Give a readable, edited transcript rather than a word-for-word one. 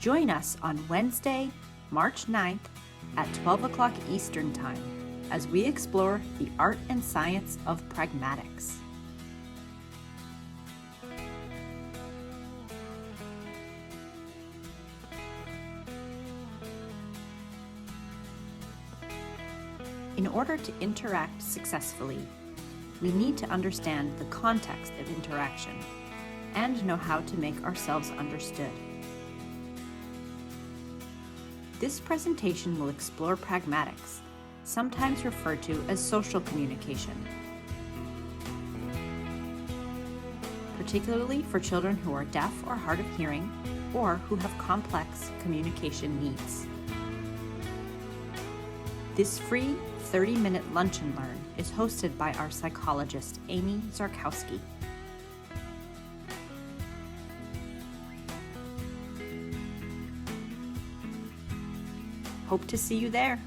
Join us on Wednesday, March 9th at 12 o'clock Eastern Time as we explore the art and science of pragmatics. In order to interact successfully, we need to understand the context of interaction and know how to make ourselves understood. This presentation will explore pragmatics, sometimes referred to as social communication, particularly for children who are deaf or hard of hearing or who have complex communication needs. This free 30-minute Lunch and Learn is hosted by our psychologist, Amy Szarkowski. Hope to see you there.